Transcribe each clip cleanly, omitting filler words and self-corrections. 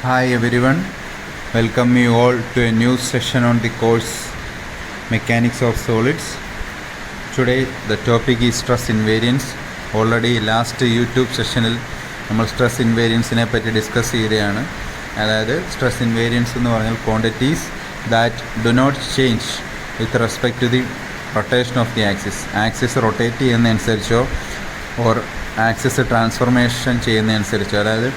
Hi everyone, welcome you all to a new session on the course Mechanics of Solids. Today the topic is stress invariance. Already last YouTube സെഷനിൽ നമ്മൾ stress ഇൻവേരിയൻസിനെ പറ്റി discuss ചെയ്യുകയാണ്. അതായത് stress invariance എന്ന് പറഞ്ഞാൽ quantities that do not change with respect to the rotation of the axis rotate ചെയ്യുന്നതനുസരിച്ചോ or axis transformation ചെയ്യുന്നതനുസരിച്ചോ, അതായത്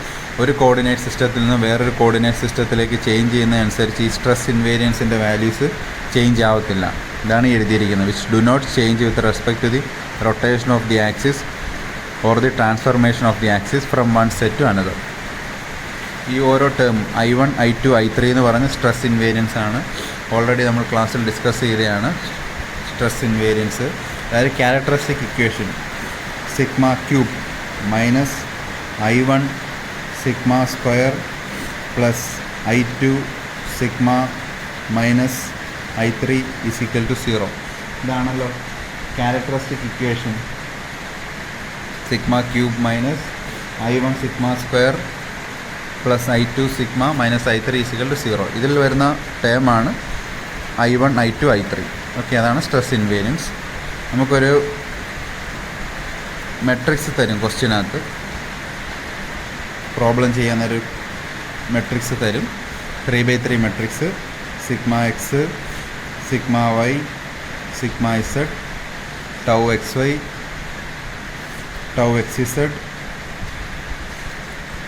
ഒരു കോർഡിനേറ്റ് സിസ്റ്റത്തിൽ നിന്ന് വേറൊരു കോർഡിനേറ്റ് സിസ്റ്റത്തിലേക്ക് ചേഞ്ച് ചെയ്യുന്നതനുസരിച്ച് ഈ സ്ട്രെസ് ഇൻവേരിയൻസിൻ്റെ വാല്യൂസ് ചേഞ്ച് ആവത്തില്ല. ഇതാണ് എഴുതിയിരിക്കുന്നത്. Which do not change with respect to the rotation of the axis or the transformation of the axis from one set to another. ഈ ഓരോ ടേം I1, I2, I3 എന്ന് പറഞ്ഞ stress invariance ആണ്. Already നമ്മൾ ക്ലാസ്സിൽ ഡിസ്കസ് ചെയ്തതാണ് stress invariance. അതായത് characteristic equation sigma cube minus I1 sigma square plus I2 sigma minus I3 is equal to 0. ഇതാണല്ലോ characteristic equation. Sigma cube minus I1 sigma square plus I2 sigma minus I3 is equal to 0. ഇതിൽ വരുന്ന ടേമാണ് I1, I2, I3. Okay, അതാണ് stress invariance. നമുക്കൊരു matrix തരും ക്വസ്റ്റ്യനകത്ത്. Problem ചെയ്യാനൊരു matrix തരും, 3x3 matrix. Sigma x, sigma y, sigma z, tau x y, tau x z,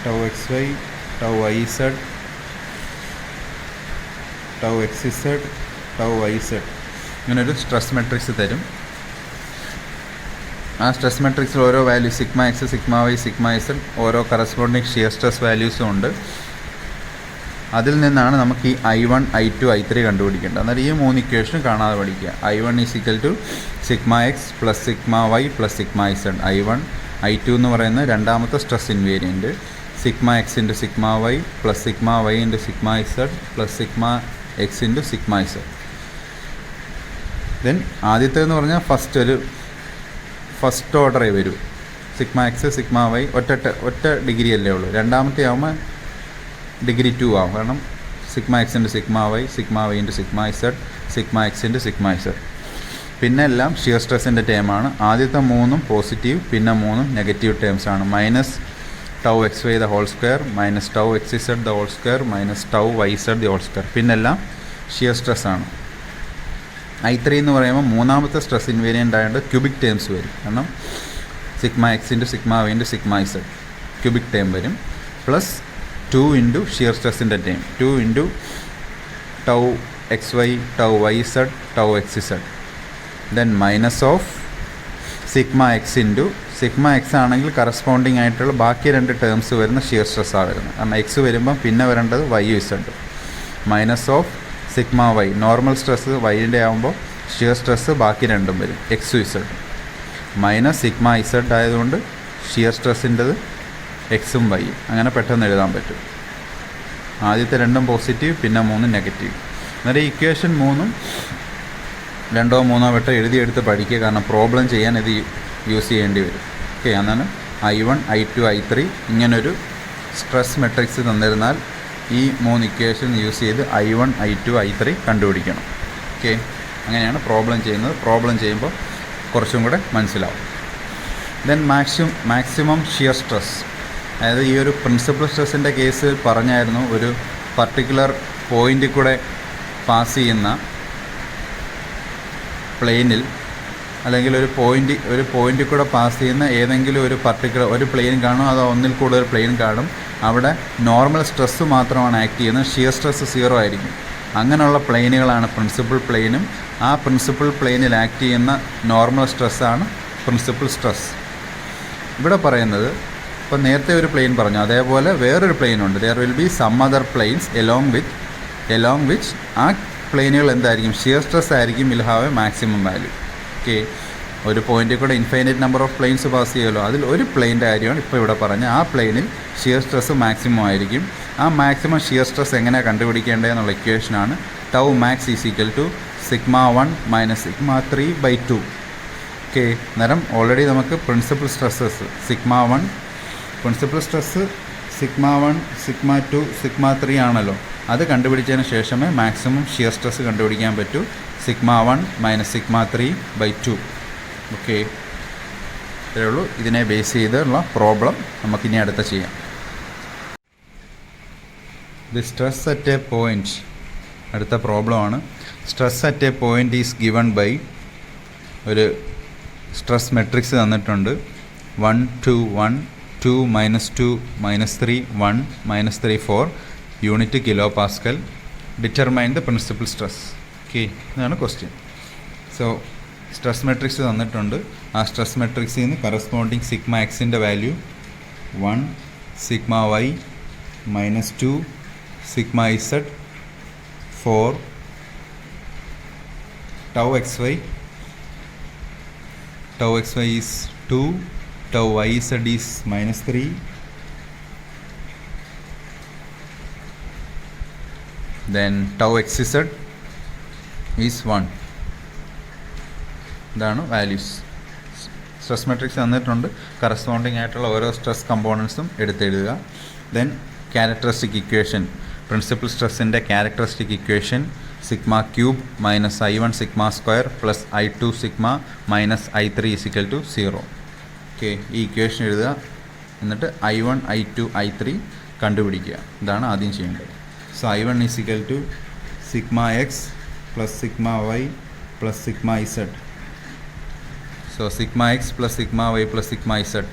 tau x y, tau y z, tau x z, tau y z. ഇങ്ങനൊരു stress matrix തരും. ആ stress മെട്രിക്സിൽ ഓരോ value sigma x, sigma y, sigma z ഓരോ corresponding shear stress വാല്യൂസും ഉണ്ട്. അതിൽ നിന്നാണ് നമുക്ക് ഈ I1, I2, I3 കണ്ടുപിടിക്കേണ്ടത്. അന്നേരം ഈ 3 ഇക്വേഷൻ കാണാതെ പഠിക്കുക. I1 is equal to sigma x plus sigma y plus sigma z. I1, I2 എന്ന് പറയുന്ന രണ്ടാമത്തെ stress invariant. Sigma x into sigma y plus sigma y into sigma z plus sigma x into sigma z. Then ആദ്യത്തേതെന്ന് പറഞ്ഞാൽ first ഓർഡറേ വരൂ. Sigma x, sigma y ഒറ്റ degree അല്ലേ ഉള്ളൂ. രണ്ടാമത്തെ ആകുമ്പോൾ ഡിഗ്രി 2 ആവും. കാരണം sigma x into sigma y, sigma y into sigma z, sigma x into sigma Z. പിന്നെ എല്ലാം ഷിയർ സ്ട്രെസ്സിൻ്റെ ടേമാണ്. ആദ്യത്തെ 3 പോസിറ്റീവ്, പിന്നെ 3 നെഗറ്റീവ് ടേംസ് ആണ്. Minus tau x y the whole square, minus tau x z the whole square, minus tau y z the whole square. പിന്നെല്ലാം shear സ്ട്രെസ്സാണ്. I3 എന്ന് പറയുമ്പോൾ മൂന്നാമത്തെ സ്ട്രെസ് ഇൻവേരിയൻ്റ് ആയതുകൊണ്ട് ക്യൂബിക് ടേംസ് വരും. കാരണം sigma x into sigma y into sigma z cubic term വരും. Plus 2 into shear സ്ട്രെസ്സിൻ്റെ term, 2 into tau x y, tau y z, tau x Z. Then minus of sigma x into sigma X ആണെങ്കിൽ corresponding ആയിട്ടുള്ള ബാക്കി 2 terms വരുന്ന shear സ്ട്രെസ്സാണ് വരുന്നത്. കാരണം X വരുമ്പം പിന്നെ വരേണ്ടത് y z. Minus of sigma y, normal stress വൈൻ്റെ ആകുമ്പോൾ ഷിയർ സ്ട്രെസ്സ് ബാക്കി 2 വരും, എക്സും ഇസഡ്. മൈനസ് സിഗ്മ ഇസഡ് ആയതുകൊണ്ട് ഷിയർ സ്ട്രെസ്സിൻ്റെത് എക്സും വൈയും. അങ്ങനെ പെട്ടെന്ന് എഴുതാൻ പറ്റും. ആദ്യത്തെ 2 പോസിറ്റീവ്, പിന്നെ 3 നെഗറ്റീവ്. അന്നേരം ഇക്വേഷൻ 3 2 3 വട്ടം എഴുതിയെടുത്ത് പഠിക്കുക. കാരണം പ്രോബ്ലം ചെയ്യാൻ ഇത് യൂസ് ചെയ്യേണ്ടി വരും. ഓക്കെ, അതാണ് I1, I2, I3 ഇങ്ങനൊരു സ്ട്രെസ് മെട്രിക്സ് തന്നിരുന്നാൽ ഈ 3 ഇക്വേഷൻ യൂസ് ചെയ്ത് I1, I2, I3 കണ്ടുപിടിക്കണം. ഓക്കെ, അങ്ങനെയാണ് പ്രോബ്ലം ചെയ്യുന്നത്. പ്രോബ്ലം ചെയ്യുമ്പോൾ കുറച്ചും കൂടെ മനസ്സിലാവും. Then maximum shear stress. അതായത് ഈ ഒരു പ്രിൻസിപ്പൽ സ്ട്രെസ്സിൻ്റെ കേസ് പറഞ്ഞായിരുന്നു, ഒരു പർട്ടിക്കുലർ പോയിൻ്റിൽ കൂടെ പാസ് ചെയ്യുന്ന പ്ലെയിനിൽ, അല്ലെങ്കിൽ ഒരു പോയിൻ്റിൽ കൂടെ പാസ് ചെയ്യുന്ന ഏതെങ്കിലും ഒരു പർട്ടിക്കുലർ ഒരു പ്ലെയിൻ കാണും, അതോ ഒന്നിൽ കൂടുതൽ പ്ലെയിൻ കാണും. അവിടെ നോർമൽ സ്ട്രെസ്സ് മാത്രമാണ് ആക്ട് ചെയ്യുന്നത്, ഷിയർ സ്ട്രെസ്സ് 0 ആയിരിക്കും. അങ്ങനെയുള്ള പ്ലെയിനുകളാണ് പ്രിൻസിപ്പൽ പ്ലെയിനും. ആ പ്രിൻസിപ്പൽ പ്ലെയിനിൽ ആക്ട് ചെയ്യുന്ന നോർമൽ സ്ട്രെസ്സാണ് പ്രിൻസിപ്പൽ സ്ട്രെസ്. ഇവിടെ പറയുന്നത്, ഇപ്പോൾ നേരത്തെ ഒരു പ്ലെയിൻ പറഞ്ഞു, അതേപോലെ വേറൊരു പ്ലെയിൻ ഉണ്ട്. There will be some other planes along which ആ പ്ലെയിനുകൾ എന്തായിരിക്കും, ഷിയർ സ്ട്രെസ് ആയിരിക്കും, will have a maximum value. Okay, ഒരു പോയിന്റിൽ കൂടെ infinite number of planes pass ചെയ്യുമല്ലോ, അതിൽ ഒരു പ്ലെയിൻ്റെ കാര്യമാണ് ഇപ്പോൾ ഇവിടെ പറഞ്ഞ. ആ പ്ലെയിനിൽ ഷിയർ സ്ട്രെസ് മാക്സിമം ആയിരിക്കും. ആ മാക്സിമം ഷിയർ സ്ട്രെസ് എങ്ങനെ കണ്ടുപിടിക്കേണ്ടതെന്നുള്ള ഇക്വേഷനാണ് tau max is equal to sigma 1 minus sigma 3/2. Okay, അന്നേരം ഓൾറെഡി നമുക്ക് principal stresses sigma 1 principal stress sigma 1 sigma 2 sigma 3 ആണല്ലോ. അത് കണ്ടുപിടിച്ചതിന് ശേഷമേ മാക്സിമം ഷിയർ സ്ട്രെസ് കണ്ടുപിടിക്കാൻ പറ്റൂ. Sigma 1 minus sigma 3/2. ഓക്കെ, ഇത്രയേ ഉള്ളൂ. ഇതിനെ ബേസ് ചെയ്തുള്ള പ്രോബ്ലം നമുക്കിനി അടുത്ത ചെയ്യാം. The stress at a point, അടുത്ത പ്രോബ്ലമാണ്. Stress at a point is given by, ഒരു സ്ട്രെസ് മെട്രിക്സ് തന്നിട്ടുണ്ട്. 1 2 1 2 -2 -3 1 -3 4 unit kilo pascal. Determine the principal stress. Okay, ഇതാണ് ക്വസ്റ്റ്യൻ. സോ സ്ട്രെസ് മെട്രിക്സ് തന്നിട്ടുണ്ട്. ആ സ്ട്രെസ് മെട്രിക്സിൽ നിന്ന് കറസ്പോണ്ടിങ് സിഗ്മ എക്സിൻ്റെ value 1, sigma y -2, sigma z 4, tau xy is 2, tau yz is -3, then tau xz is 1. ഇതാണ് values. Stress matrix തന്നിട്ടുണ്ട്. Corresponding ആയിട്ടുള്ള ഓരോ സ്ട്രെസ് കമ്പോണൻസും എടുത്തെഴുതുക. ദെൻ ക്യാരക്ടറിസ്റ്റിക് ഇക്വേഷൻ, പ്രിൻസിപ്പൽ സ്ട്രെസ്സിൻ്റെ characteristic equation sigma cube minus I1 sigma square plus I2 sigma minus I3 0. Okay, ഈ equation എഴുതുക. എന്നിട്ട് I1 I2 I3 കണ്ടുപിടിക്കുക. ഇതാണ് ആദ്യം ചെയ്യേണ്ടത്. So I1 sigma x plus sigma y plus sigma z. So sigma x plus sigma y plus sigma z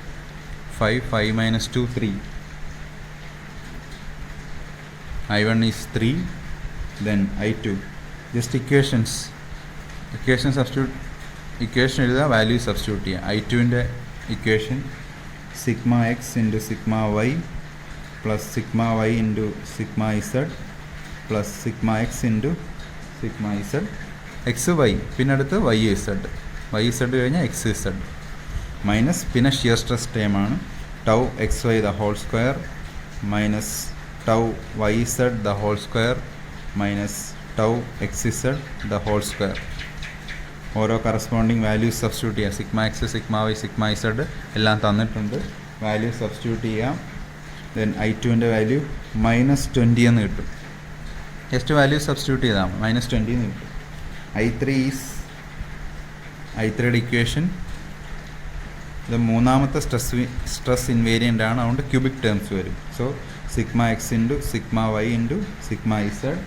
5 -2 3. I1 is 3, then I2. Just equation substitute, equation എഴുതുക, value substitute ചെയ്യുക. I2ൻ്റെ equation sigma x into sigma y plus sigma y into sigma z plus sigma x into sigma z x y, പിന്നെ അടുത്ത് y z കഴിഞ്ഞാൽ x z minus, പിന്നെ shear stress ടേമാണ് tau x y the whole square minus tau yz the whole square minus tau xz the whole square. ഓരോ corresponding values substitute ചെയ്യുക. Sigma x sigma y sigma z എല്ലാം തന്നിട്ടുണ്ട്. Value substitute ചെയ്യാം. Then I2ൻ്റെ value -20 എന്ന് കിട്ടും. Just value substitute ചെയ്താൽ -20 എന്ന് കിട്ടും. I3യുടെ ഇക്വേഷൻ, ഇത് മൂന്നാമത്തെ സ്ട്രെസ് ഇൻവേരിയൻ്റ് ആണ്, അതുകൊണ്ട് ക്യൂബിക് ടേംസ് വരും. So sigma x into sigma y into sigma z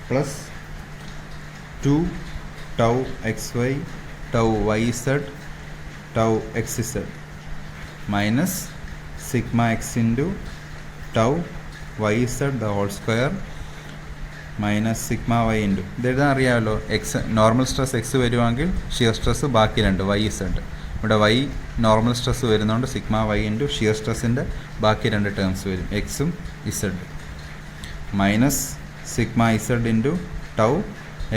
plus 2 tau x y tau y z tau x z minus sigma x into tau y z the whole square minus sigma y into, ഇതെഴുതാൻ അറിയാമല്ലോ. X normal stress x വരുവാണെങ്കിൽ shear stress ബാക്കി 2 y z. ഇവിടെ y normal stress വരുന്നതുകൊണ്ട് sigma y into shear സ്ട്രെസ്സിൻ്റെ ബാക്കി 2 terms വരും, എക്സും z minus sigma z into tau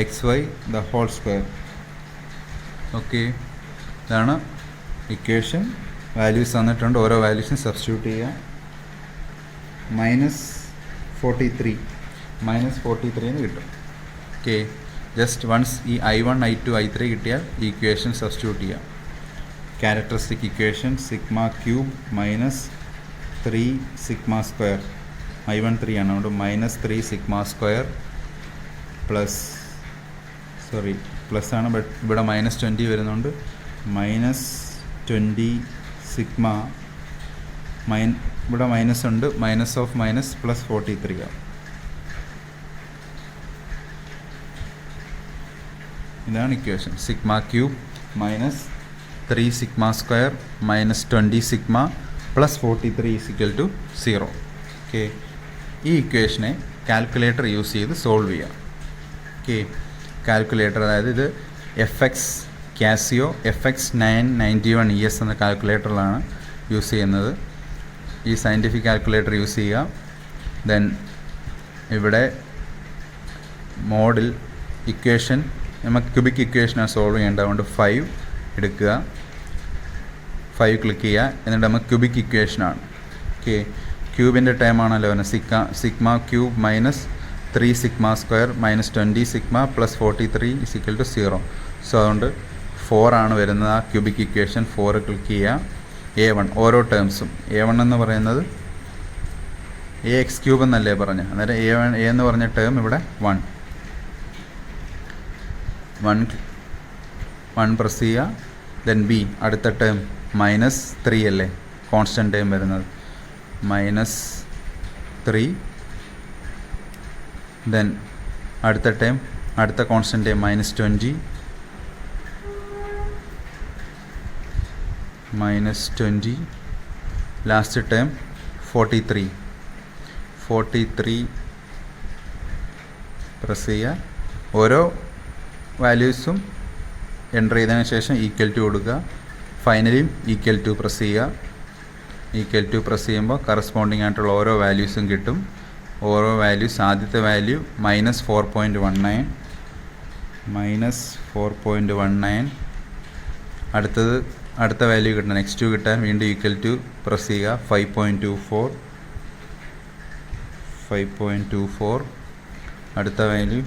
x y the whole square. Okay, ഇതാണ് ഇക്വേഷൻ. വാല്യൂസ് തന്നിട്ടുണ്ട്. ഓരോ വാല്യൂസും സബ്സ്റ്റിറ്റ്യൂട്ട് ചെയ്യുക. -43 എന്ന് കിട്ടും. ഓക്കെ, ജസ്റ്റ് വൺസ് ഈ I1 I2 I3 കിട്ടിയാൽ ഈ ഇക്വേഷൻ സബ്സ്റ്റിറ്റ്യൂട്ട് ചെയ്യാം. Characteristic equation sigma cube minus 3 sigma square, I1 3 ആണ്, അതുകൊണ്ട് -3 സിഗ്മ സ്ക്വയർ പ്ലസ് ആണ്, ബട്ട് ഇവിടെ -20 വരുന്നുണ്ട്. -20 സിഗ്മ ഇവിടെ മൈനസ് ഉണ്ട്, മൈനസ് ഓഫ് മൈനസ് പ്ലസ് 43 ആണ്. ഇതാണ് equation. Sigma cube minus 3 sigma square -20 sigma plus 43 0. Okay, ഈ ഇക്വേഷനെ കാൽക്കുലേറ്റർ യൂസ് ചെയ്ത് സോൾവ് ചെയ്യാം. ഓക്കെ, കാൽക്കുലേറ്റർ, അതായത് ഇത് FX കാസിയോ FX 991 ES എന്ന കാൽക്കുലേറ്ററിലാണ് യൂസ് ചെയ്യുന്നത്. ഈ സയൻറ്റിഫിക് കാൽക്കുലേറ്റർ യൂസ് ചെയ്യുക. ദെൻ ഇവിടെ മോഡിൽ ഇക്വേഷൻ നമുക്ക് ക്യൂബിക് ഇക്വേഷനാണ് സോൾവ് ചെയ്യേണ്ടത്, അതുകൊണ്ട് 5 എടുക്കുക, 5 ക്ലിക്ക് ചെയ്യുക. എന്നിട്ട് നമുക്ക് ക്യൂബിക് ഇക്വേഷനാണ്. ഓക്കെ, ക്യൂബിൻ്റെ ടൈം ആണല്ലോ വരുന്നത്. Sigma cube minus 3 sigma square -20 sigma plus 43 0. So അതുകൊണ്ട് 4 ആണ് വരുന്നത് ആ ക്യൂബിക് ഇക്വേഷൻ. 4 ക്ലിക്ക് ചെയ്യുക. A1 ഓരോ ടേംസും, A1 എന്ന് പറയുന്നത് എ എക്സ് ക്യൂബ് എന്നല്ലേ പറഞ്ഞ്, അന്നേരം എ എന്ന് പറഞ്ഞ ടേം ഇവിടെ 1 പ്രസ് ചെയ്യുക. ദെൻ ബി അടുത്ത ടേം -3 അല്ലേ കോൺസ്റ്റൻറ്റ് ടേം വരുന്നത്, -3. ദെൻ അടുത്ത ടേം അടുത്ത constant term -20, last term 43 press ചെയ്യുക. ഓരോ വാല്യൂസും എൻ്റർ ചെയ്തതിന് ശേഷം ഈക്വൽ ടു കൊടുക്കുക. ഫൈനലിയും ഈക്വൽ ടു പ്രസ് ചെയ്യുക. ഈക്വൽ ടു പ്രസ് ചെയ്യുമ്പോൾ കറസ്പോണ്ടിങ് ആയിട്ടുള്ള ഓരോ വാല്യൂസും കിട്ടും. ഓരോ വാല്യൂസ്, ആദ്യത്തെ വാല്യൂ -4.19, അടുത്ത വാല്യൂ കിട്ടണം x2 കിട്ടാൻ വീണ്ടും ഈക്വൽ ടു പ്രസ് ചെയ്യുക. 5.24, അടുത്ത വാല്യൂ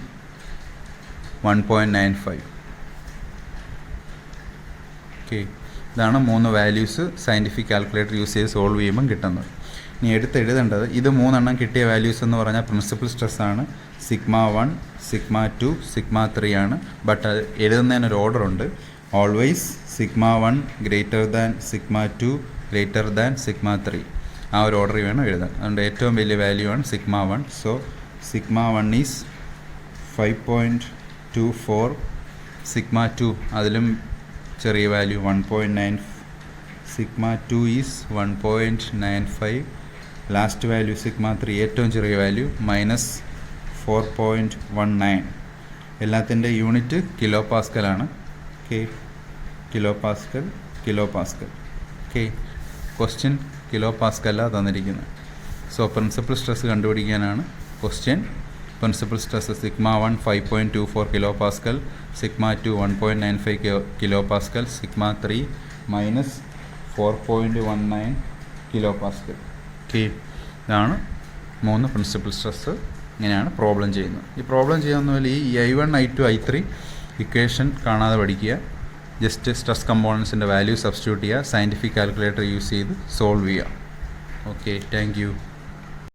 1.95. ഓക്കെ, ഇതാണ് 3 വാല്യൂസ് സയൻറ്റിഫിക് കാൽക്കുലേറ്റർ യൂസ് ചെയ്ത് സോൾവ് ചെയ്യുമ്പം കിട്ടുന്നത്. ഇനി എഴുതേണ്ടത് ഇത് 3 എണ്ണം കിട്ടിയ വാല്യൂസ് എന്ന് പറഞ്ഞാൽ പ്രിൻസിപ്പൽ സ്ട്രെസ് ആണ്. σ1, σ2, σ3 ആണ്. ബട്ട് അത് എഴുതുന്നതിനൊരു ഓർഡർ ഉണ്ട്. Always σ1 greater than σ2 greater than σ3. ആ ഒരു ഓർഡറിൽ വേണം എഴുതാൻ. അതുകൊണ്ട് ഏറ്റവും വലിയ വാല്യൂ ആണ് σ1. സോ σ1 ഈസ് 5.24, σ2 അതിലും ചെറിയ വാല്യൂ 1.9, σ2 ഈസ് 1.95, ലാസ്റ്റ് വാല്യൂ σ3 ഏറ്റവും ചെറിയ വാല്യൂ -4.19. എല്ലാത്തിൻ്റെ യൂണിറ്റ് കിലോ പാസ്കലാണ്. Okay, kilo pascal. Okay, question kilo പാസ്കലാണ് തന്നിരിക്കുന്നത്. സോ പ്രിൻസിപ്പൽ സ്ട്രെസ് കണ്ടുപിടിക്കാനാണ് question. Principal stress σ1 5.24 kilo pascal, σ2 1.95 kilo pascal, σ3 -4.19 kilo pascal. Okay, ഇതാണ് 3 പ്രിൻസിപ്പൽ സ്ട്രെസ്. ഇങ്ങനെയാണ് പ്രോബ്ലം ചെയ്യുന്നത്. ഈ പ്രോബ്ലം ചെയ്യാവുന്ന പോലെ ഈ I1, I2, I3 ഇക്വേഷൻ കാണാതെ പഠിക്കുക. ജസ്റ്റ് സ്ട്രെസ് കമ്പോണൻസിൻ്റെ വാല്യൂ സബ്സ്റ്റിറ്റ്യൂട്ട് ചെയ്യുക, സയൻറ്റിഫിക് കാൽക്കുലേറ്റർ യൂസ് ചെയ്ത് സോൾവ് ചെയ്യുക. Okay, thank you.